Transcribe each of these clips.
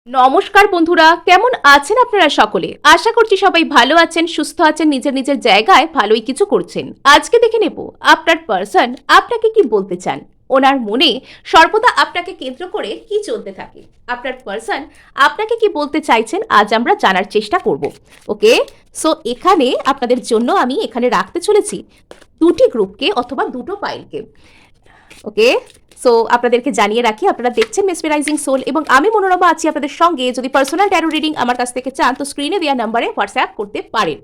নমস্কার বন্ধুরা, কেমন আছেন আপনারা সকলে? আশা করছি সবাই ভালো আছেন, সুস্থ আছেন, নিজের নিজের জায়গায় ভালোই কিছু করছেন। আজকে দেখে নেব আপনার পার্সন আপনাকে কি বলতে চান, ওনার মনে সর্বদা আপনাকে কেন্দ্র করে কি চলতে থাকে। আপনার পার্সন আপনাকে কি বলতে চাইছেন আজ আমরা জানার চেষ্টা করব। ওকে, সো এখানে আপনাদের জন্য আমি এখানে রাখতে চলেছি দুটি গ্রুপকে অথবা দুটো ফাইলকে। ওকে, সো আপনাদেরকে জানিয়ে রাখি, আপনারা দেখছেন মেসমেরাইজিং সোল এবং আমি মনোরমা আছি আপনাদের সঙ্গে। যদি পার্সোনাল ট্যারো রিডিং আমার কাছ থেকে চান তো স্ক্রিনে দেওয়া নাম্বারে হোয়াটসঅ্যাপ করতে পারেন।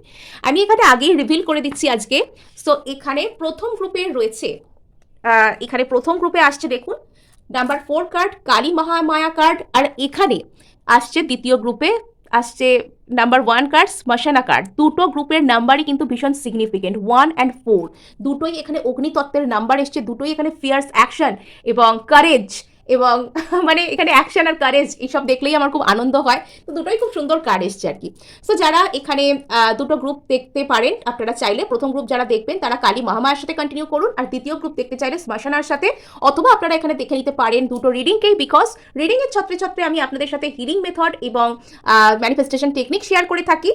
আমি এখানে আগেই রিভিল করে দিচ্ছি আজকে। সো এখানে প্রথম গ্রুপে রয়েছে, এখানে প্রথম গ্রুপে আসছে দেখুন number 4 card Kali Mahamaya card, আর এখানে আসছে দ্বিতীয় গ্রুপে আসছে নাম্বার 1 কার্ড শ্মশানা কার্ড। দুটো গ্রুপের নাম্বারই কিন্তু ভীষণ সিগনিফিকেন্ট, 1 অ্যান্ড 4 দুটোই এখানে অগ্নিতত্ত্বের নাম্বার এসছে, দুটোই এখানে ফিয়ার্স অ্যাকশন এবং কারেজ এবং মানে এখানে অ্যাকশন আর কারেজ এইসব দেখলেই আমার খুব আনন্দ হয়। তো দুটোই খুব সুন্দর কার্ড এসছে আর কি। সো যারা এখানে দুটো গ্রুপ দেখতে পারেন আপনারা চাইলে, প্রথম গ্রুপ যারা দেখবেন তারা কালী মহামায়ার সাথে কন্টিনিউ করুন, আর দ্বিতীয় গ্রুপ দেখতে চাইলে শ্মশানার সাথে, অথবা আপনারা এখানে দেখে নিতে পারেন দুটো রিডিংকেই, বিকজ রিডিংয়ের ছত্রে ছত্রে আমি আপনাদের সাথে হিলিং মেথড এবং ম্যানিফেস্টেশন টেকনিক শেয়ার করে থাকি,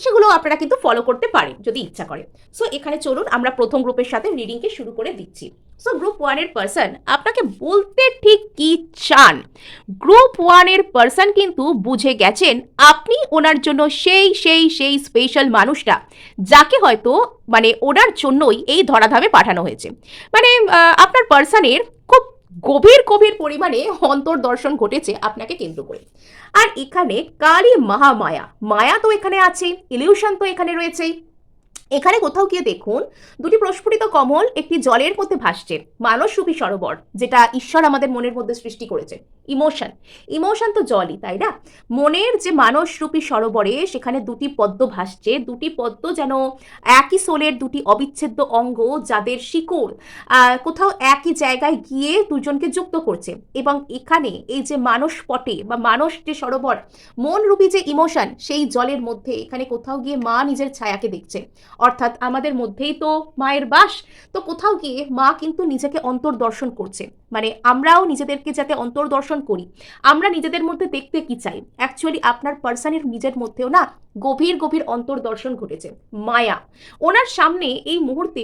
সেগুলো আপনারা কিন্তু ফলো করতে পারেন যদি ইচ্ছা করে। সো এখানে চলুন আমরা প্রথম গ্রুপের সাথে রিডিংকে শুরু করে দিচ্ছি। সো গ্রুপ 1 এর পার্সন আপনাকে বলতে ঠিক কি চান। গ্রুপ 1 এর পার্সন কিন্তু বুঝে গেছেন আপনি ওনার জন্য সেই স্পেশাল মানুষটা, যাকে হয়তো মানে ওনার জন্যই এই ধরাধামে পাঠানো হয়েছে। মানে আপনার পার্সনের খুব গভীর গভীর পরিমাণে অন্তর্দর্শন ঘটেছে আপনাকে কেন্দ্র করে। আর এখানে কালী মহামায়া, মায়া তো এখানে আছে, ইলিউশন তো এখানে রয়েছেই। এখানে কোথাও গিয়ে দেখুন দুটি প্রস্ফুটিত কমল একটি জলের মধ্যে ভাসছে, মানসরূপী সরোবর, যেটা ঈশ্বর আমাদের মনের মধ্যে সৃষ্টি করেছে। ইমোশন তো জলই, তাই না? মনের যে মানসরূপী সরোবরে সেখানে দুটি পদ্ম ভাসছে, দুটি পদ্ম যেন একই সোলের দুটি অবিচ্ছেদ্য অঙ্গ, যাদের শিকড় কোথাও একই জায়গায় গিয়ে দুজনকে যুক্ত করছে। এবং এখানে এই যে মানস পটে বা মানস যে সরোবর, মনরূপী যে ইমোশন, সেই জলের মধ্যে এখানে কোথাও গিয়ে মা নিজের ছায়াকে দেখছে। অর্থাৎ আমাদের মধ্যেই তো মায়ের বাস, তো কোথাও গিয়ে মা কিন্তু নিজেকে অন্তর্দর্শন করছে। মানে আমরাও নিজেদেরকে যাতে অন্তর্দর্শন করি, আমরা নিজেদের মধ্যে দেখতে কি চাই, অ্যাকচুয়ালি আপনার পার্সনের নিজের মধ্যেও না গভীর গভীর অন্তর্দর্শন ঘটেছে। মায়া, ওনার সামনে এই মুহূর্তে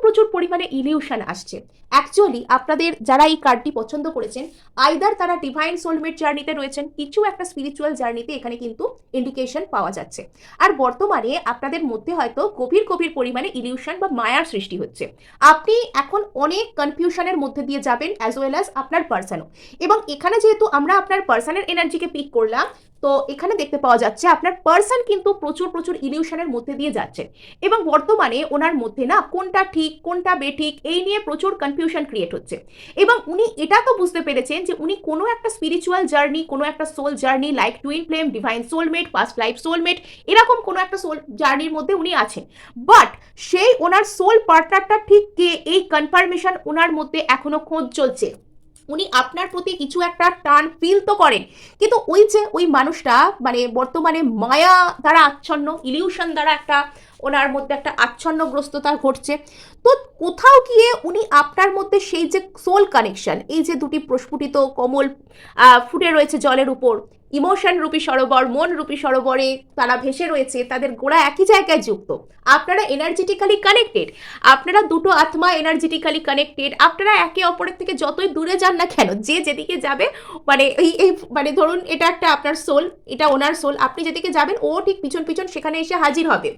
প্রচুর পরিমাণে ইলিউশন আসছে। অ্যাকচুয়ালি আপনাদের যারা এই কার্ডটি পছন্দ করেছেন, আইদার তারা ডিভাইন সোলমেট জার্নিতে রয়েছেন, কিছু একটা স্পিরিচুয়াল জার্নিতে এখানে কিন্তু ইন্ডিকেশন পাওয়া যাচ্ছে। আর বর্তমানে আপনাদের মধ্যে হয়তো গভীর পরিমাণে ইলিউশন বা মায়ার সৃষ্টি হচ্ছে। আপনি এখন অনেক কনফিউশনের মধ্যে দিয়ে যাবেন, অ্যাজ ওয়েল অ্যাজ আপনার পার্সনও। এবং এখানে যেহেতু আমরা আপনার পার্সনের এনার্জিকে পিক করলাম, তো এখানে দেখতে পাওয়া যাচ্ছে আপনার পার্সন কিন্তু প্রচুর ইলিউশনের মধ্যে দিয়ে যাচ্ছে। এবং বর্তমানে ওনার মধ্যে না কোনটা ঠিক কোনটা বেঠিক এই নিয়ে প্রচুর কনফিউশন ক্রিয়েট হচ্ছে। এবং উনি এটা তো বুঝতে পেরেছেন যে উনি কোনো একটা স্পিরিচুয়াল জার্নি, কোনো একটা soul journey, like twin flame, divine soulmate, past life soulmate, এরকম কোনো একটা সোল জার্নির মধ্যে উনি আছেন। বাট সেই ওনার সোল পার্টনারটা ঠিক কে, এই কনফার্মেশন ওনার মধ্যে এখনো খোঁজ চলছে। উনি আপনার প্রতি কিছু একটা টান ফিল তো করেন, কিন্তু ওই যে ওই মানুষটা মানে বর্তমানে মায়া দ্বারা আচ্ছন্ন, ইলিউশন দ্বারা একটা ওনার মধ্যে একটা আচ্ছন্নগ্রস্ততা ঘটছে। তো কোথাও গিয়ে উনি আপনার মধ্যে সেই যে সোল কানেকশন, এই যে দুটি প্রস্ফুটিত কমল ফুটে রয়েছে জলের উপর, ইমোশন রূপী সরোবর, মন রূপী সরোবরে তারা ভেসে রয়েছে, তাদের গোড়া একই জায়গায় যুক্ত। আপনারা এনার্জেটিক্যালি কানেক্টেড, আপনারা দুটো আত্মা এনার্জেটিক্যালি কানেক্টেড। আপনারা একে অপরের থেকে যতই দূরে যান না কেন, যে যেদিকে যাবে, মানে এই মানে ধরুন এটা একটা আপনার সোল, এটা ওনার সোল, আপনি যেদিকে যাবেন ও ঠিক পিছন সেখানে এসে হাজির হবে।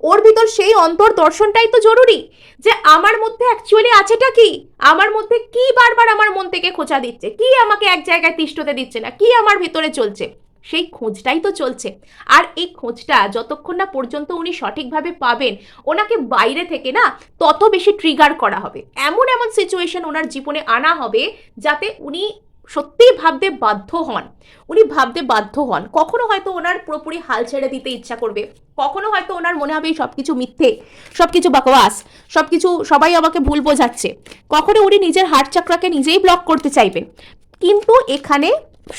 ওর ভিতর সেই অন্তর্দর্শনটাই তো জরুরি, যে আমার মধ্যে অ্যাকচুয়ালি আছেটা কি, আমার মধ্যে কি বারবার আমার মন থেকে খোঁচা দিচ্ছে, কি আমাকে এক জায়গায় তিষ্ঠতে দিচ্ছে না, কি আমার ভিতরে চলছে, সেই খোঁজটাই তো চলছে। আর এই খোঁজটা যতক্ষণ না পর্যন্ত উনি সঠিকভাবে পাবেন, ওনাকে বাইরে থেকে না তত বেশি ট্রিগার করা হবে, এমন সিচুয়েশন ওনার জীবনে আনা হবে যাতে উনি সত্যিই ভাবতে বাধ্য হন। উনি ভাবতে বাধ্য হন, কখনো হয়তো ওনার পুরোপুরি হাল ছেড়ে দিতে ইচ্ছা করবে, কখনো হয়তো ওনার মনে হবে সব কিছু মিথ্যে, সব কিছু বাকওয়াস, সব কিছু সবাই আমাকে ভুল বোঝাচ্ছে, কখনো উনি নিজের হার্ট চাকরাকে নিজেই ব্লক করতে চাইবেন। কিন্তু এখানে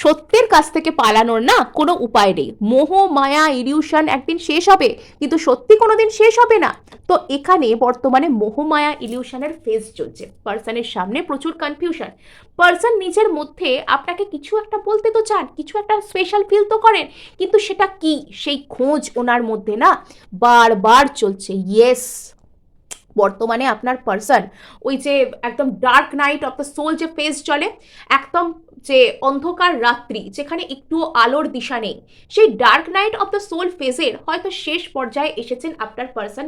সত্যের কাছ থেকে পালানোর না কোনো উপায় নেই। মোহ মায়া ইলিউশন একদিন শেষ হবে, কিন্তু সত্যি কোনোদিন শেষ হবে না। তো এখানে বর্তমানে মোহ মায়া ইলিউশনের ফেজ চলছে, পার্সনের সামনে প্রচুর কনফিউশন। পার্সন নিজের মধ্যে আপনাকে কিছু একটা বলতে তো চান, কিছু একটা স্পেশাল ফিল তো করেন, কিন্তু সেটা কি সেই খোঁজ ওনার মধ্যে না বারবার চলছে। ইয়েস, বর্তমানে আপনার পার্সন ওই যে একদম dark night of the soul যে ফেজ চলে, একদম যে অন্ধকার রাত্রি যেখানে একটু আলোর দিশা নেই, সেই dark night of the soul ফেজের হয়তো শেষ পর্যায়ে এসেছেন আপনার পার্সন।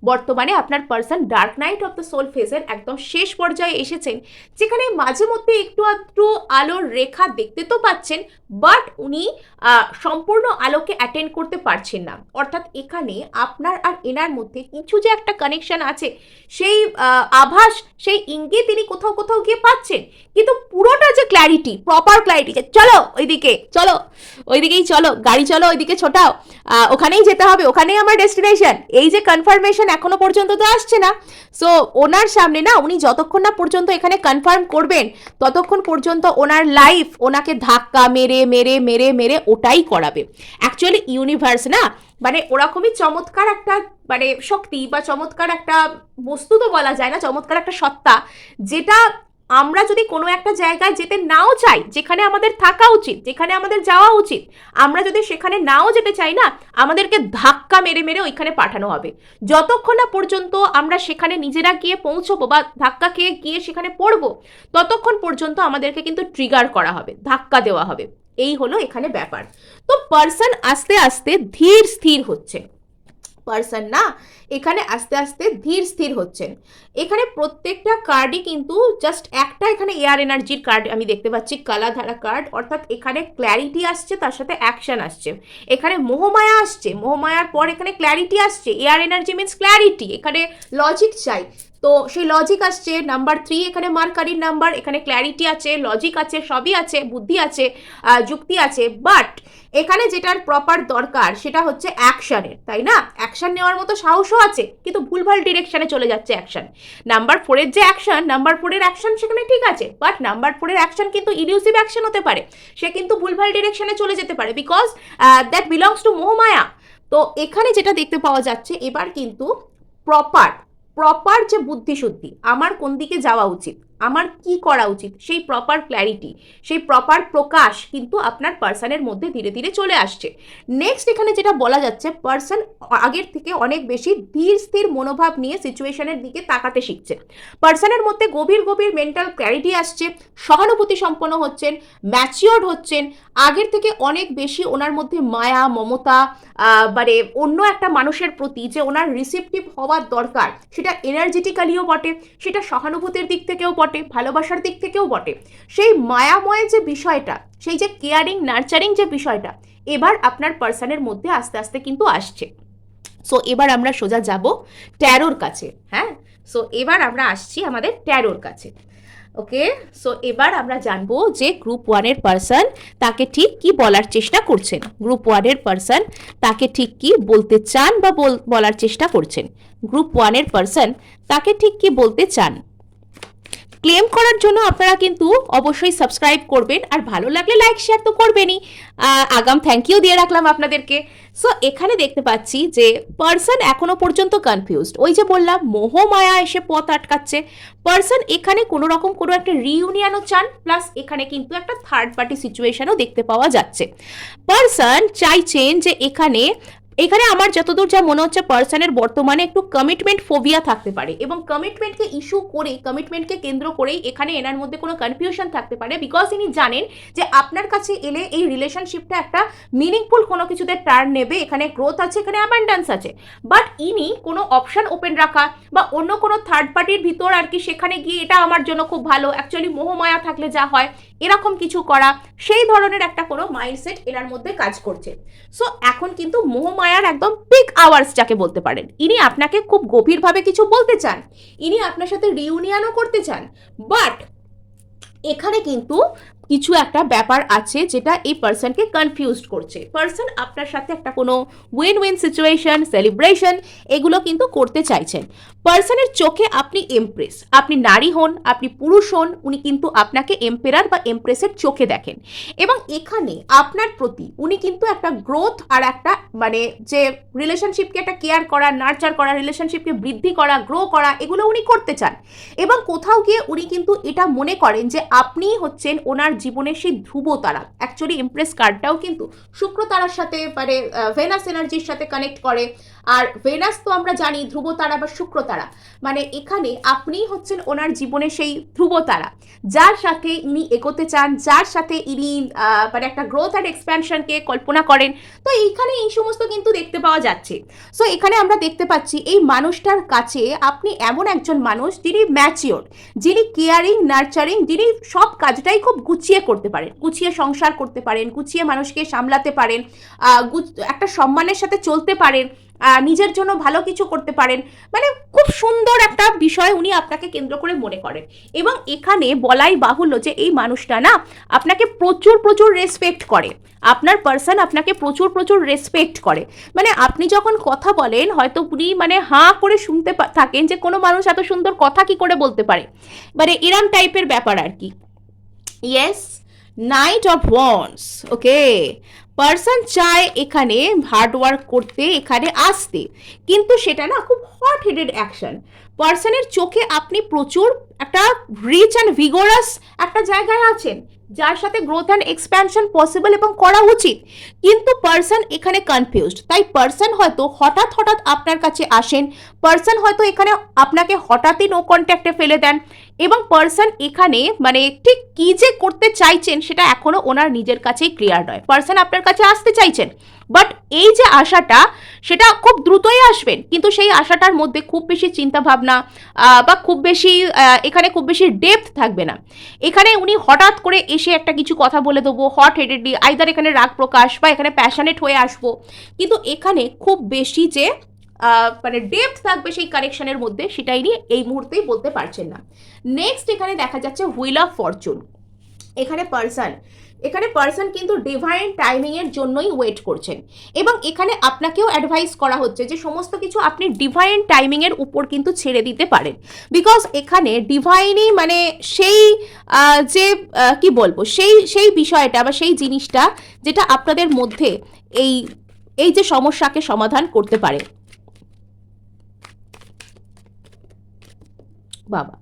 বর্তমানে আপনার person dark night of the soul ফেজের একদম শেষ পর্যায়ে এসেছেন, যেখানে মাঝে মধ্যে একটু একটু আলোর রেখা দেখতে তো পাচ্ছেন, বাট উনি সম্পূর্ণ আলোকে অ্যাটেন্ড করতে পারছেন না। অর্থাৎ এখানে আপনার আর এনার মধ্যে কিছু যে একটা কানেকশন আছে, সেই আভাস, সেই ইঙ্গিত তিনি কোথাও কোথাও গিয়ে পাচ্ছেন, কিন্তু পুরোটা যে ক্ল্যারিটি, প্রপার ক্ল্যারিটি যে চলো ওইদিকে, চলো ওইদিকেই, চলো গাড়ি চলো ওইদিকে ছোটাও, ওখানেই যেতে হবে, ওখানেই আমার ডেস্টিনেশন, এই যে কনফার্মেশন এখনো পর্যন্ত তো আসছে না। সো ওনার সামনে না, উনি যতক্ষণ না পর্যন্ত এখানে কনফার্ম করবেন, ততক্ষণ পর্যন্ত ওনার লাইফ ওনাকে ধাক্কা মেরে মেরে মেরে মেরে ওটাই করাবে। অ্যাকচুয়ালি ইউনিভার্স না মানে ওরকমই চমৎকার একটা মানে শক্তি বা চমৎকার একটা বস্তু তো বলা যায় না, চমৎকার একটা সত্তা, যেটা আমরা যদি কোনো একটা জায়গায় যেতে নাও চাই, যেখানে আমাদের থাকা উচিত, যেখানে আমাদের যাওয়া উচিত, আমরা যদি সেখানে নাও যেতে চাই না, আমাদেরকে ধাক্কা মেরে মেরে ওইখানে পাঠানো হবে। যতক্ষণ না পর্যন্ত আমরা সেখানে নিজেরা গিয়ে পৌঁছবো বা ধাক্কা খেয়ে গিয়ে সেখানে পড়বো, ততক্ষণ পর্যন্ত আমাদেরকে কিন্তু ট্রিগার করা হবে, ধাক্কা দেওয়া হবে। এই হলো এখানে ব্যাপার। তো পার্সন আস্তে আস্তে ধীর স্থির হচ্ছে, পার্সন না এখানে আস্তে আস্তে ধীর স্থির হচ্ছেন। এখানে প্রত্যেকটা কার্ডই কিন্তু জাস্ট একটা, এখানে এয়ার এনার্জির কার্ড আমি দেখতে পাচ্ছি, কালাধারা কার্ড, অর্থাৎ এখানে ক্ল্যারিটি আসছে, তার সাথে অ্যাকশন আসছে। এখানে মোহমায়া আসছে, মোহমায়ার পর এখানে ক্ল্যারিটি আসছে। এয়ার এনার্জি মিনস ক্ল্যারিটি, এখানে লজিক চাই, তো সেই লজিক আসছে। নাম্বার 3 এখানে মার্কারির নাম্বার, এখানে ক্ল্যারিটি আছে, লজিক আছে, সবই আছে, বুদ্ধি আছে, যুক্তি আছে, বাট এখানে যেটার প্রপার দরকার সেটা হচ্ছে অ্যাকশনের, তাই না? অ্যাকশন নেওয়ার মতো সাহসও আছে, কিন্তু ভুলভাল ডিরেকশনে চলে যাচ্ছে অ্যাকশন। নাম্বার 4-এর যে অ্যাকশন, নাম্বার 4-এর অ্যাকশন সেখানে ঠিক আছে, বাট নাম্বার 4-এর অ্যাকশন কিন্তু ইলিউসিভ অ্যাকশন হতে পারে, সে কিন্তু ভুলভাল ডিরেকশনে চলে যেতে পারে, বিকজ দ্যাট বিলংস টু মোহমায়া। তো এখানে যেটা দেখতে পাওয়া যাচ্ছে, এবার কিন্তু প্রপার যে বুদ্ধিশুদ্ধি, আমার কোন দিকে যাওয়া উচিত, আমার কি করা উচিত, সেই প্রপার ক্ল্যারিটি, সেই প্রপার প্রকাশ কিন্তু আপনার পার্সনের মধ্যে ধীরে ধীরে চলে আসছে। নেক্সট এখানে যেটা বলা যাচ্ছে, পার্সন আগের থেকে অনেক বেশি ধীর স্থির মনোভাব নিয়ে সিচুয়েশনের দিকে তাকাতে শিখছে। পার্সনের মধ্যে গভীর গভীর মেন্টাল ক্ল্যারিটি আসছে, সহানুভূতি সম্পন্ন হচ্ছেন, ম্যাচিওর্ড হচ্ছেন, আগের থেকে অনেক বেশি ওনার মধ্যে মায়া মমতা, মানে অন্য একটা মানুষের প্রতি যে ওনার রিসেপটিভ হওয়ার দরকার, সেটা এনার্জেটিক্যালিও বটে, সেটা সহানুভূতির দিক থেকেও বটে, ভালোবাসার দিক থেকেও বটে। সেই মায়াময় যে বিষয়টা, সেই যে কেয়ারিং নার্চারিং যে বিষয়টা, এবার আপনার পার্সনের মধ্যে আস্তে আস্তে কিন্তু আসছে। সো এবার আমরা সোজা যাব ট্যারোর কাছে। হ্যাঁ, সো এবার আমরা আসছি আমাদের ট্যারোর কাছে। ওকে, সো এবার আমরা জানবো যে গ্রুপ 1-এর পার্সন তাকে ঠিক কি বলার চেষ্টা করছেন, গ্রুপ 1-এর পার্সন তাকে ঠিক কি বলতে চান বা বলার চেষ্টা করছেন, গ্রুপ 1-এর পার্সন তাকে ঠিক কি বলতে চান। ক্লেম করার জন্য আপনারা কিন্তু অবশ্যই সাবস্ক্রাইব করবেন, আর ভালো লাগলে লাইক শেয়ার তো করবেনই। আগাম থ্যাংক ইউ দিয়ে রাখলাম আপনাদেরকে। সো এখানে দেখতে পাচ্ছি যে পার্সন এখনো পর্যন্ত কনফিউজড, ওই যে বললাম মোহ মায়া এসে পথ আটকাচ্ছে। পার্সন এখানে কোনো রকম কোনো একটা রিইউনিয়নও চান, প্লাস এখানে কিন্তু একটা থার্ড পার্টি সিচুয়েশনও দেখতে পাওয়া যাচ্ছে। পার্সন চাইছেন যে এখানে আমার যতদূর যা মনে হচ্ছে, পার্সনের বর্তমানে একটু কমিটমেন্ট ফোবিয়া থাকতে পারে, এবং কমিটমেন্টকে ইস্যু করেই, কমিটমেন্টকে কেন্দ্র করেই এখানে এনার মধ্যে কোনো কনফিউশন থাকতে পারে, বিকজ ইনি জানেন যে আপনার কাছে এলে এই রিলেশনশিপটা একটা মিনিংফুল কোনো কিছুতে টার্ন নেবে, এখানে গ্রোথ আছে, এখানে অ্যাবান্ডেন্স আছে, বাট ইনি কোনো অপশন ওপেন রাখা বা অন্য কোনো থার্ড পার্টির ভিতর আর কি সেখানে গিয়ে এটা আমার জন্য খুব ভালো, অ্যাকচুয়ালি মোহমায়া থাকলে যা হয় এরকম কিছু করা, সেই ধরনের একটা কোনো মাইন্ডসেট এনার মধ্যে কাজ করছে। সো এখন কিন্তু মোহমায়ার একদম পিক আওয়ার্স যাকে বলতে পারেন, ইনি আপনাকে খুব গভীরভাবে কিছু বলতে চান, ইনি আপনার সাথে রিউনিয়নও করতে চান, বাট এখানে কিন্তু কিছু একটা ব্যাপার আছে যেটা এই পার্সনকে কনফিউজড করছে। পার্সন আপনার সাথে একটা কোনো উইন উইন সিচুয়েশন, সেলিব্রেশন এগুলো কিন্তু করতে চাইছেন। পার্সনের চোখে আপনি এমপ্রেস, আপনি নারী হন, আপনি পুরুষ হন, উনি কিন্তু আপনাকে এম্পেরার বা এমপ্রেসের চোখে দেখেন। এবং এখানে আপনার প্রতি উনি কিন্তু একটা গ্রোথ আর একটা মানে যে রিলেশনশিপকে একটা কেয়ার করা, নার্চার করা, রিলেশনশিপকে বৃদ্ধি করা, গ্রো করা, এগুলো উনি করতে চান। এবং কোথাও গিয়ে উনি কিন্তু এটা মনে করেন যে আপনি হচ্ছেন ওনার জীবনের সেই ধ্রুব তারা। অ্যাকচুয়ালি ইমপ্রেস কার্ডটাও কিন্তু শুক্র তারার সাথে মানে ভেনাস এনার্জির সাথে কানেক্ট করে। আর ভেনাস তো আমরা জানি ধ্রুব তারা বা শুক্র তারা, মানে এখানে আপনি হচ্ছেন ওনার জীবনে সেই ধ্রুব তারা, যার সাথে ইনি এগোতে চান, যার সাথে ইনি মানে একটা গ্রোথ অ্যান্ড এক্সপ্যানশনকে কল্পনা করেন। তো এইখানে এই সমস্ত কিন্তু দেখতে পাওয়া যাচ্ছে। সো এখানে আমরা দেখতে পাচ্ছি এই মানুষটার কাছে আপনি এমন একজন মানুষ যিনি ম্যাচিওর, যিনি কেয়ারিং, নার্চারিং, যিনি সব কাজটাই খুব গুছিয়ে করতে পারেন, গুছিয়ে সংসার করতে পারেন, গুছিয়ে মানুষকে সামলাতে পারেন, একটা সম্মানের সাথে চলতে পারেন, নিজের জন্য ভালো কিছু করতে পারেন। মানে খুব সুন্দর একটা বিষয় উনি আপনাকে কেন্দ্র করে মনে করেন। এবং এখানে বলাই বাহুল্য যে এই মানুষটা না আপনাকে প্রচুর প্রচুর রেসপেক্ট করে। আপনার পার্সন আপনাকে প্রচুর প্রচুর রেসপেক্ট করে। মানে আপনি যখন কথা বলেন হয়তো উনি মানে হাঁ করে শুনতে থাকেন যে কোনো মানুষ এত সুন্দর কথা কি করে বলতে পারে, মানে এরম টাইপের ব্যাপার আর কি। Yes, night of wands. Okay, person চায় এখানে হার্ডওয়ার্ক করতে, এখানে আসতে, কিন্তু সেটা না খুব হট হেডেড অ্যাকশন। পার্সনের চোখে আপনি প্রচুর একটা রিচ অ্যান্ড ভিগোরাস একটা জায়গায় আছেন, যার সাথে গ্রোথ অ্যান্ড এক্সপ্যানশন পসিবল এবং করা উচিত। কিন্তু পার্সন এখানে কনফিউজড। তাই পার্সন হয়তো হঠাৎ হঠাৎ আপনার কাছে আসেন, পার্সন হয়তো এখানে আপনাকে হঠাৎই নো কন্ট্যাক্টে ফেলে দেন। এবং পার্সন এখানে মানে ঠিক কী যে করতে চাইছেন সেটা এখনও ওনার নিজের কাছেই ক্লিয়ার নয়। পার্সন আপনার কাছে আসতে চাইছেন, বাট এই যে আশাটা সেটা খুব দ্রুতই আসবেন, কিন্তু সেই আশাটার মধ্যে খুব বেশি চিন্তাভাবনা বা খুব বেশি এখানে খুব বেশি ডেপথ থাকবে না। এখানে উনি হঠাৎ করে এসে একটা কিছু কথা বলে দেবো হট হেডেডলি, আইদার এখানে রাগ প্রকাশ বা এখানে প্যাশনেট হয়ে আসবো, কিন্তু এখানে খুব বেশি যে মানে ডেপথ থাকবে সেই কানেকশনের মধ্যে সেটা ইনি এই মুহূর্তেই বলতে পারছেন না। নেক্সট এখানে দেখা যাচ্ছে হুইল অফ ফরচুন। এখানে পার্সন কিন্তু ডিভাইন টাইমিংয়ের জন্যই ওয়েট করছেন। এবং এখানে আপনাকেও অ্যাডভাইস করা হচ্ছে যে সমস্ত কিছু আপনি ডিভাইন টাইমিংয়ের উপর কিন্তু ছেড়ে দিতে পারেন। বিকজ এখানে ডিভাইনই মানে সেই যে কি বলবো সেই বিষয়টা বা সেই জিনিসটা যেটা আপনাদের মধ্যে এই যে সমস্যাকে সমাধান করতে পারে। বাবা,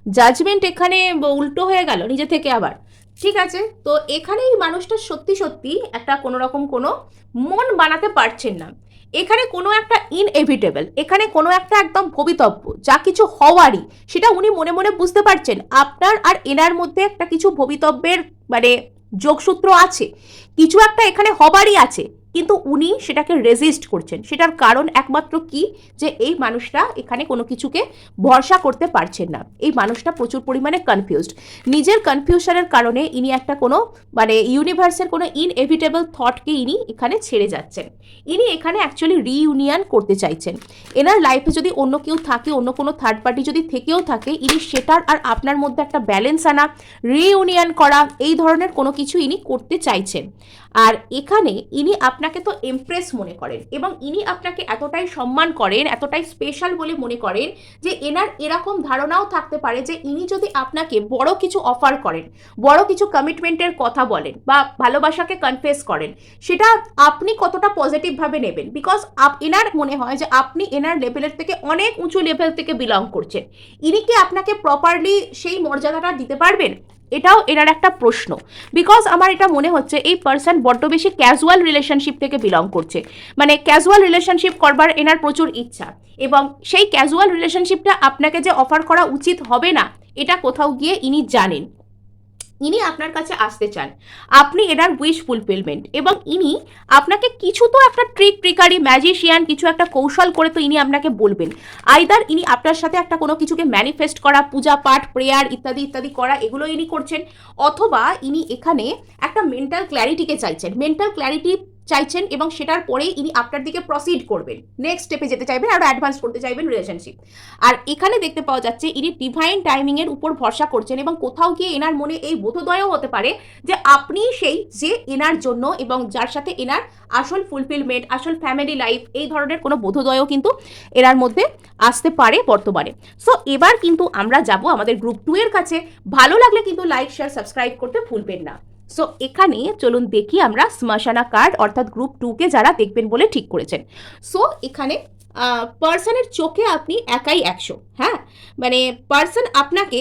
জাজমেন্ট এখানে উল্টো হয়ে গেল নিজে থেকে আবার। ঠিক আছে, তো এখানে এই মানুষটা সত্যি সত্যি একটা কোনো রকম কোনো মন বানাতে পারছেন না। এখানে কোনো একটা ইনএভিটেবল, এখানে কোনো একটা একদম ভবিতব্য যা কিছু হওয়ারই, সেটা উনি মনে মনে বুঝতে পারছেন আপনার আর এনার মধ্যে একটা কিছু ভবিতব্যের মানে যোগসূত্র আছে, কিছু একটা এখানে হবারই আছে, কিন্তু উনি সেটাকে রেজিস্ট করছেন। সেটার কারণ একমাত্র কি, যে এই মানুষটা এখানে কোনো কিছুকে ভরসা করতে পারছেন না। এই মানুষটা প্রচুর পরিমাণে কনফিউজড। নিজের কনফিউশনের কারণে ইনি একটা কোনো মানে ইউনিভার্সের কোনো ইনএভিটেবল থটকে ইনি এখানে ছেড়ে যাচ্ছেন। ইনি এখানে অ্যাকচুয়ালি রিইউনিয়ন করতে চাইছেন। এনার লাইফে যদি অন্য কেউ থাকে, অন্য কোনো থার্ড পার্টি যদি থেকেও থাকে, ইনি সেটার আর আপনার মধ্যে একটা ব্যালেন্স আনা, রিইউনিয়ন করা, এই ধরনের কোনো কিছু ইনি করতে চাইছেন। আর এখানে ইনি আপনাকে তো এমপ্রেস মনে করেন এবং ইনি আপনাকে এতটাই সম্মান করেন, এতটাই স্পেশাল বলে মনে করেন যে এনার এরকম ধারণাও থাকতে পারে যে ইনি যদি আপনাকে বড় কিছু অফার করেন, বড় কিছু কমিটমেন্টের কথা বলেন বা ভালোবাসাকে কনফেস করেন, সেটা আপনি কতটা পজিটিভভাবে নেবেন। বিকজ এনার মনে হয় যে আপনি এনার লেভেলের থেকে অনেক উঁচু লেভেল থেকে বিলং করছেন। ইনি কি আপনাকে প্রপারলি সেই মর্যাদাটা দিতে পারবেন? এটাও এনার একটা প্রশ্ন। বিকজ আমার এটা মনে হচ্ছে এই পার্সন বড্ড বেশি ক্যাজুয়াল রিলেশনশিপ থেকে বিলং করছে, মানে ক্যাজুয়াল রিলেশনশিপ করবার এনার প্রচুর ইচ্ছা, এবং সেই ক্যাজুয়াল রিলেশনশিপটা আপনাকে যে অফার করা উচিত হবে না এটা কোথাও গিয়ে ইনি জানেন। ইনি আপনার কাছে আসতে চান, আপনি এনার উইশ ফুলফিলমেন্ট, এবং ইনি আপনাকে কিছু তো একটা ট্রিকারি, ম্যাজিশিয়ান কিছু একটা কৌশল করে তো ইনি আপনাকে বলবেন। আইদার ইনি আপনার সাথে একটা কোনো কিছুকে ম্যানিফেস্ট করা, পূজা পাঠ, প্রেয়ার ইত্যাদি ইত্যাদি করা, এগুলো ইনি করছেন, অথবা ইনি এখানে একটা মেন্টাল ক্ল্যারিটিকে চাইছেন। মেন্টাল ক্ল্যারিটি চাইছেন এবং সেটার পরেই ইনি আপনার দিকে প্রসিড করবেন, নেক্সট স্টেপে যেতে চাইবেন, আরও অ্যাডভান্স করতে চাইবেন রিলেশনশিপ। আর এখানে দেখতে পাওয়া যাচ্ছে ইনি ডিভাইন টাইমিংয়ের উপর ভরসা করছেন এবং কোথাও গিয়ে এনার মনে এই বোধোদয়ও হতে পারে যে আপনি সেই যে এনার জন্য এবং যার সাথে এনার আসল ফুলফিলমেন্ট, আসল ফ্যামিলি লাইফ, এই ধরনের কোনো বোধোদয়ও কিন্তু এনার মধ্যে আসতে পারে বর্তমানে। সো এবার কিন্তু আমরা যাব আমাদের গ্রুপ 2 এর কাছে। ভালো লাগলে কিন্তু লাইক, শেয়ার, সাবস্ক্রাইব করতে ভুলবেন না। সো এখানে চলুন দেখি আমরা শ্মশানা কার্ড অর্থাৎ গ্রুপ 2কে যারা দেখবেন বলে ঠিক করেছেন। সো এখানে পার্সনের চোখে আপনি একাই 100। হ্যাঁ, মানে পার্সন আপনাকে,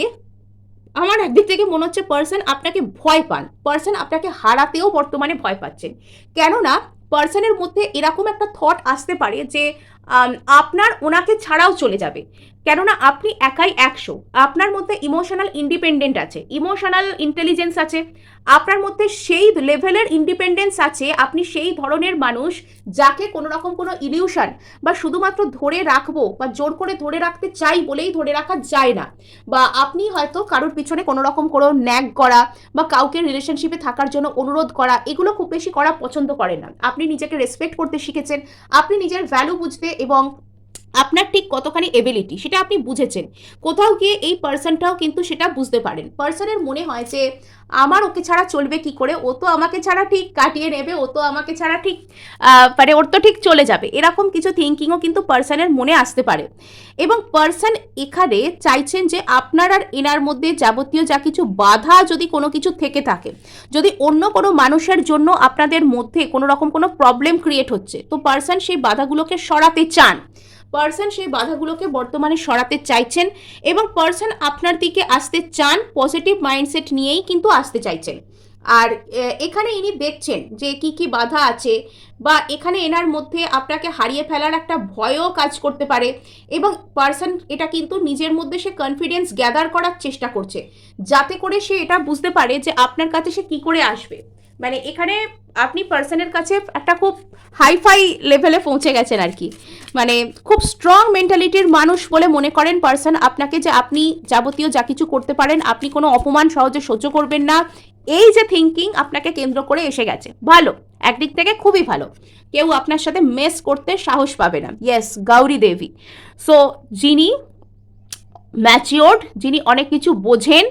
আমার একদিক থেকে মনে হচ্ছে পার্সন আপনাকে ভয় পান, পার্সন আপনাকে হারাতেও বর্তমানে ভয় পাচ্ছেন। কেননা পার্সনের মধ্যে এরকম একটা থট আসতে পারে যে আপনার ওনাকে ছাড়াও চলে যাবে, কেননা আপনি একাই 100। আপনার মধ্যে ইমোশনাল ইন্ডিপেন্ডেন্ট আছে, ইমোশনাল ইন্টেলিজেন্স আছে, আপনার মধ্যে সেই লেভেলের ইন্ডিপেন্ডেন্স আছে, আপনি সেই ধরনের মানুষ যাকে কোনো রকম কোনো ইলিউশন বা শুধুমাত্র ধরে রাখবো বা জোর করে ধরে রাখতে চাই বলেই ধরে রাখা যায় না। বা আপনি হয়তো কারোর পিছনে কোনো রকম কোনো ন্যাগ করা বা কাউকে রিলেশনশিপে থাকার জন্য অনুরোধ করা, এগুলো খুব বেশি করা পছন্দ করেন না। আপনি নিজেকে রেসপেক্ট করতে শিখেছেন, আপনি নিজের ভ্যালু বুঝতে এবং আপনার ঠিক কতখানি এবিলিটি সেটা আপনি বুঝেছেন। কোথাও গিয়ে এই পার্সনটাও কিন্তু সেটা বুঝতে পারেন। পার্সনের মনে হয় যে আমার ওকে ছাড়া চলবে কি করে, ও তো আমাকে ছাড়া ঠিক কাটিয়ে নেবে, ও তো আমাকে ছাড়া ঠিক মানে ওর তো ঠিক চলে যাবে, এরকম কিছু থিঙ্কিংও কিন্তু পার্সনের মনে আসতে পারে। এবং পার্সন এখানে চাইছেন যে আপনার আর এনার মধ্যে যাবতীয় যা কিছু বাধা যদি কোনো কিছু থেকে থাকে, যদি অন্য কোনো মানুষের জন্য আপনাদের মধ্যে কোনো রকম কোনো প্রবলেম ক্রিয়েট হচ্ছে, তো পার্সন সেই বাধাগুলোকে সরাতে চান। পার্সন সেই বাধাগুলোকে বর্তমানে সরাতে চাইছেন এবং পার্সন আপনার দিকে আসতে চান, পজিটিভ মাইন্ডসেট নিয়েই কিন্তু আসতে চাইছেন। আর এখানে ইনি দেখছেন যে কি কি বাধা আছে, বা এখানে এনার মধ্যে আপনাকে হারিয়ে ফেলার একটা ভয়ও কাজ করতে পারে এবং পার্সন এটা কিন্তু নিজের মধ্যে সে কনফিডেন্স গ্যাদার করার চেষ্টা করছে, যাতে করে সে এটা বুঝতে পারে যে আপনার কাছে সে কি করে আসবে। মানে এখানে আপনি পার্সনের কাছে একটা খুব হাইফাই লেভেলে পৌঁছে গেছেন আর কি, মানে খুব স্ট্রং মেন্টালিটির মানুষ বলে মনে করেন পার্সন আপনাকে, যে আপনি যাবতীয় যা কিছু করতে পারেন, আপনি কোনো অপমান সহজে সহ্য করবেন না, এই যে থিঙ্কিং আপনাকে কেন্দ্র করে এসে গেছে। ভালো, একদিক থেকে খুবই ভালো, কেউ আপনার সাথে মেস করতে সাহস পাবে না। ইয়েস, গৌরী দেবী। সো যিনি ম্যাচিওর্ড, যিনি অনেক কিছু বোঝেন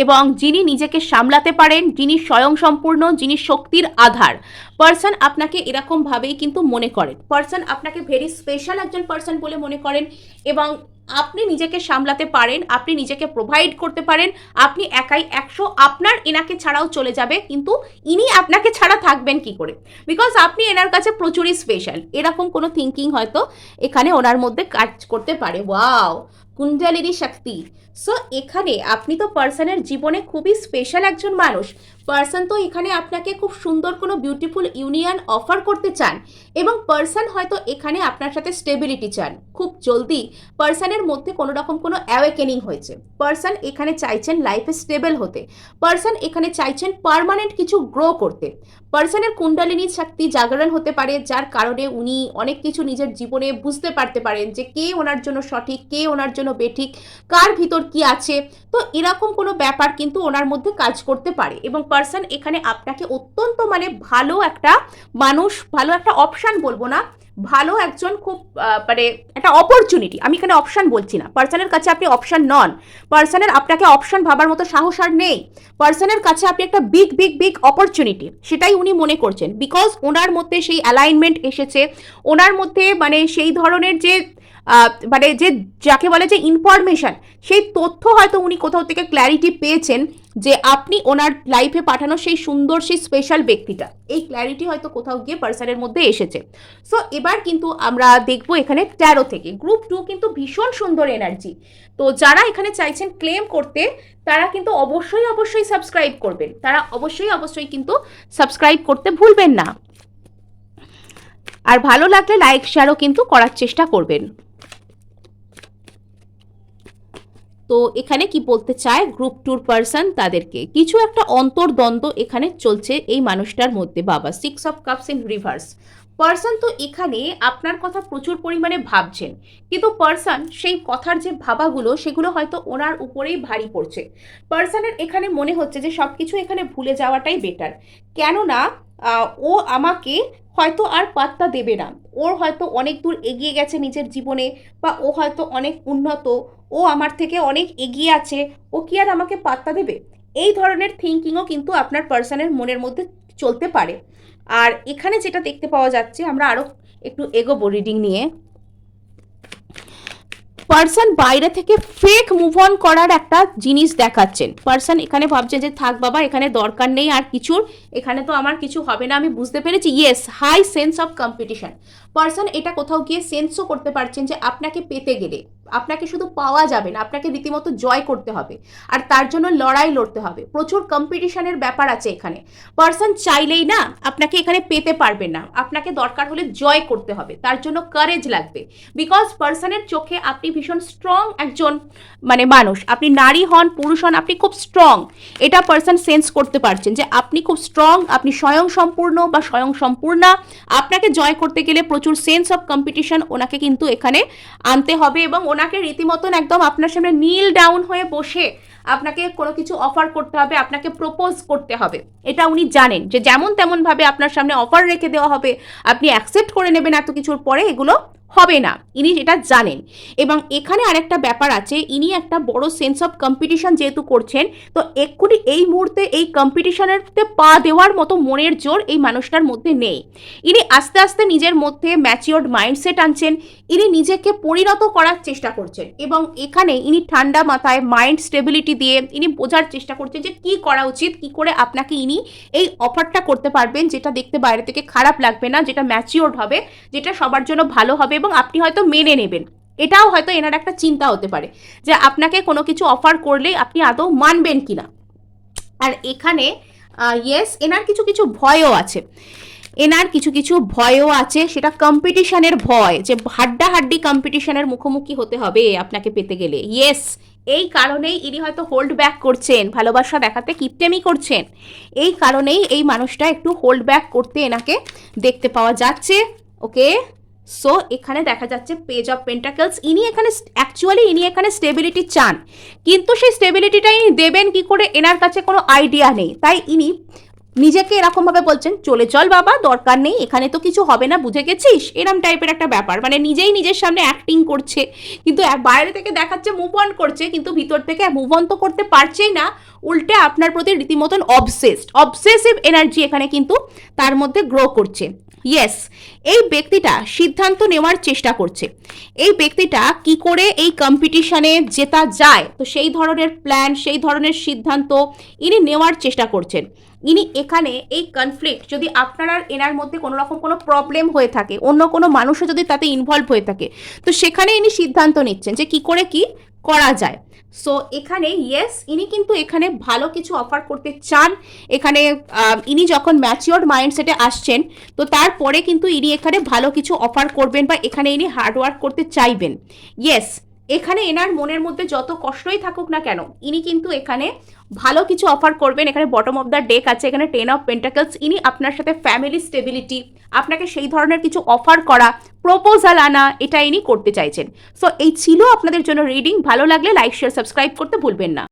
এবং যিনি নিজেকে সামলাতে পারেন, যিনি স্বয়ংসম্পূর্ণ, যিনি শক্তির আধার, পার্সন আপনাকে এরকমভাবেই কিন্তু মনে করেন। পার্সন আপনাকে ভেরি স্পেশাল একজন পার্সন বলে মনে করেন এবং আপনি নিজেকে সামলাতে পারেন, আপনি নিজেকে প্রোভাইড করতে পারেন, আপনি একাই 100। আপনার এনাকে ছাড়াও চলে যাবে, কিন্তু ইনি আপনাকে ছাড়া থাকবেন কি করে, বিকজ আপনি এনার কাছে প্রচুরই স্পেশাল, এরকম কোনো থিঙ্কিং হয়তো এখানে ওনার মধ্যে কাজ করতে পারে। ওয়াও, কুণ্ডলিনী শক্তি। সো এখানে আপনি তো পার্সনের জীবনে খুবই স্পেশাল একজন মানুষ। পার্সন তো এখানে আপনাকে খুব সুন্দর কোনো বিউটিফুল ইউনিয়ন অফার করতে চান এবং পার্সন হয়তো এখানে আপনার সাথে স্টেবিলিটি চান। খুব জলদি পার্সনের মধ্যে কোনো রকম কোনো অ্যাওয়েকেনিং হয়েছে, পার্সন এখানে চাইছেন লাইফে স্টেবল হতে, পার্সন এখানে চাইছেন পার্মানেন্ট কিছু গ্রো করতে। পার্সনের কুণ্ডলিনী শক্তি জাগরণ হতে পারে, যার কারণে উনি অনেক কিছু নিজের জীবনে বুঝতে পারতে পারেন যে কে ওনার জন্য সঠিক, কে ওনার জন্য বেঠিক, কার ভিতর কি আছে। তো এরকম কোনো ব্যাপার কিন্তু ওনার মধ্যে কাজ করতে পারে এবং পার্সন এখানে আপনাকে অত্যন্ত মানে ভালো একটা মানুষ, ভালো একটা অপশান বলবো না, ভালো একজন খুব মানে একটা অপরচুনিটি, আমি এখানে অপশান বলছি না, পার্সনের কাছে আপনি অপশান নন, পার্সনের আপনাকে অপশান ভাবার মতো সাহস আর নেই, পার্সনের কাছে আপনি একটা বিগ বিগ বিগ অপরচুনিটি, সেটাই উনি মনে করছেন, বিকজ ওনার মধ্যে সেই অ্যালাইনমেন্ট এসেছে, ওনার মধ্যে মানে সেই ধরনের যে মানে যে যাকে বলে যে ইনফরমেশন, সেই তথ্য হয়তো উনি কোথাও থেকে ক্ল্যারিটি পেয়েছেন যে আপনি ওনার লাইফে পাঠানো সেই সুন্দর সেই স্পেশাল ব্যক্তিটা, এই ক্ল্যারিটি হয়তো কোথাও গিয়ে পার্সনের মধ্যে এসেছে। সো এবার কিন্তু আমরা দেখবো এখানে 13 থেকে গ্রুপ 2 কিন্তু ভীষণ সুন্দর এনার্জি। তো যারা এখানে চাইছেন ক্লেম করতে, তারা কিন্তু অবশ্যই অবশ্যই সাবস্ক্রাইব করবেন, তারা অবশ্যই অবশ্যই কিন্তু সাবস্ক্রাইব করতে ভুলবেন না, আর ভালো লাগলে লাইক শেয়ারও কিন্তু করার চেষ্টা করবেন। তো এখানে কি বলতে চায় গ্রুপ 2 পার্সন, তাদেরকে কিছু একটা অন্তর্দ্বন্দ্ব এখানে চলছে এই মানুষটার মধ্যে। বাবা, 6 of cups in reverse. Person তো এখানে আপনার কথা প্রচুর পরিমাণে ভাবছেন, কিন্তু পার্সন সেই কথার যে ভাবাগুলো সেগুলো হয়তো ওনার উপরেই ভারী পড়ছে। পার্সনের এখানে মনে হচ্ছে যে সব কিছু এখানে ভুলে যাওয়াটাই বেটার, কেননা ও আমাকে হয়তো আর পাত্তা দেবে না। ওর হয়তো অনেক দূর এগিয়ে গেছে নিজের জীবনে, বা ও হয়তো অনেক উন্নত, ও আমার থেকে অনেক এগিয়ে আছে, ও কি আর আমাকে পাত্তা দেবে? এই ধরনের থিঙ্কিংও কিন্তু আপনার পার্সনের মনের মধ্যে চলতে পারে। আর এখানে যেটা দেখতে পাওয়া যাচ্ছে, আমরা আরও একটু এগোবো রিডিং নিয়ে। পার্সন বাইরে থেকে ফেক মুভ অন করার একটা জিনিস দেখাচ্ছেন। পার্সন এখানে ভাবছে যে থাক বাবা, এখানে দরকার নেই আর কিছুর, এখানে তো আমার কিছু হবে না, আমি বুঝতে পেরেছি। Yes, high sense of competition. Person এটা কোথাও গিয়ে সেন্সও করতে পারছেন যে আপনাকে পেতে গেলে আপনাকে শুধু পাওয়া যাবে না, আপনাকে রীতিমতো জয় করতে হবে, আর তার জন্য লড়াই লড়তে হবে। প্রচুর কম্পিটিশনের ব্যাপার আছে এখানে। পার্সন চাইলেই না আপনাকে এখানে পেতে পারবে না, আপনাকে দরকার হলে জয় করতে হবে, তার জন্য কারেজ লাগবে। বিকজ পার্সনের চোখে আপনি ভীষণ স্ট্রং একজন মানুষ, আপনি নারী হন পুরুষ হন, আপনি খুব স্ট্রং। এটা পার্সন সেন্স করতে পারছেন যে আপনি খুব স্ট্রং, আপনি স্বয়ং সম্পূর্ণ বা স্বয়ং সম্পূর্ণা। আপনাকে জয় করতে গেলে প্রচুর সেন্স অফ কম্পিটিশন ওনাকে কিন্তু এখানে আনতে হবে, এবং ওনাকে রীতিমতন একদম আপনার সামনে নীল ডাউন হয়ে বসে আপনাকে কোনো কিছু অফার করতে হবে, আপনাকে প্রপোজ করতে হবে। এটা উনি জানেন যে যেমন তেমন ভাবে আপনার সামনে অফার রেখে দেওয়া হবে, আপনি অ্যাকসেপ্ট করে নেবেন, এত কিছুর পরে এগুলো হবে না, ইনি এটা জানেন। এবং এখানে আরেকটা ব্যাপার আছে, ইনি একটা বড় সেন্স অফ কম্পিটিশন যেহেতু করছেন, তো এক্ষুনি এই মুহূর্তে এই কম্পিটিশনের পা দেওয়ার মতো মনের জোর এই মানুষটার মধ্যে নেই। ইনি আস্তে আস্তে নিজের মধ্যে ম্যাচিওর্ড মাইন্ডসেট আনছেন, ইনি নিজেকে পরিণত করার চেষ্টা করছেন, এবং এখানে ইনি ঠান্ডা মাথায় মাইন্ড স্টেবিলিটি দিয়ে ইনি বোঝার চেষ্টা করছেন যে কি করা উচিত, কি করে আপনাকে ইনি এই অফারটা করতে পারবেন, যেটা দেখতে বাইরে থেকে খারাপ লাগবে না, যেটা ম্যাচিওর্ড হবে, যেটা সবার জন্য ভালো হবে, এবং আপনি হয়তো মেনে নেবেন। এটাও হয়তো এনার একটা চিন্তা হতে পারে যে আপনাকে কোনো কিছু অফার করলে আপনি আদৌ মানবেন কিনা। আর এখানে ইয়েস, এনার কিছু কিছু ভয়ও আছে, এনার কিছু কিছু ভয়ও আছে, সেটা কম্পিটিশনের ভয়, যে হাড্ডাহাড্ডি কম্পিটিশনের মুখোমুখি হতে হবে আপনাকে পেতে গেলে। ইয়েস, এই কারণেই ইনি হয়তো হোল্ড ব্যাক করছেন, ভালোবাসা দেখাতে কিপটেমি করছেন, এই কারণেই এই মানুষটা একটু হোল্ড ব্যাক করতে এনাকে দেখতে পাওয়া যাচ্ছে। ওকে, সো এখানে দেখা যাচ্ছে পেজ অফ পেন্টাকলস। ইনি এখানে স্টেবিলিটি চান, কিন্তু সেই স্টেবিলিটিটা ইনি দেবেন কি করে এনার কাছে কোনো আইডিয়া নেই। তাই ইনি নিজেকে এরকমভাবে বলছেন, চলে চল বাবা, দরকার নেই, এখানে তো কিছু হবে না, বুঝে গেছিস, এরম টাইপের একটা ব্যাপার। নিজেই নিজের সামনে অ্যাক্টিং করছে, কিন্তু বাইরে থেকে দেখাচ্ছে মুভ অন করছে, কিন্তু ভিতর থেকে মুভ অন তো করতে পারছেই না, উল্টে আপনার প্রতি রীতিমতন অবসেসিভ এনার্জি এখানে কিন্তু তার মধ্যে গ্রো করছে। ইয়েস, এই ব্যক্তিটা সিদ্ধান্ত নেওয়ার চেষ্টা করছে, এই ব্যক্তিটা কি করে এই কম্পিটিশনে জেতা যায়, তো সেই ধরনের প্ল্যান, সেই ধরনের সিদ্ধান্ত ইনি নেওয়ার চেষ্টা করছেন। ইনি এখানে এই কনফ্লিক্ট, যদি আপনার আর এনার মধ্যে কোনো রকম কোনো প্রবলেম হয়ে থাকে, অন্য কোনো মানুষও যদি তাতে ইনভলভ হয়ে থাকে, তো সেখানে ইনি সিদ্ধান্ত নিচ্ছেন যে কি করে কি করা যায়। সো এখানে ইয়েস, ইনি কিন্তু এখানে ভালো কিছু অফার করতে চান। এখানে ইনি যখন ম্যাচিওর্ড মাইন্ডসেটে আসছেন, তো তারপরে কিন্তু ইনি এখানে ভালো কিছু অফার করবেন, বা এখানে ইনি হার্ডওয়ার্ক করতে চাইবেন। ইয়েস, এখানে এনার মনের মধ্যে যত কষ্টই থাকুক না কেন, ইনি কিন্তু এখানে ভালো কিছু অফার করবেন। এখানে বটম অফ দ্য ডেক আছে, এখানে 10 অফ পেন্টাকলস। ইনি আপনার সাথে ফ্যামিলি স্টেবিলিটি, আপনাকে সেই ধরনের কিছু অফার করা, প্রপোজাল আনা, এটা ইনি করতে চাইছেন। সো এই ছিল আপনাদের জন্য রিডিং। ভালো লাগলে লাইক, শেয়ার, সাবস্ক্রাইব করতে ভুলবেন না।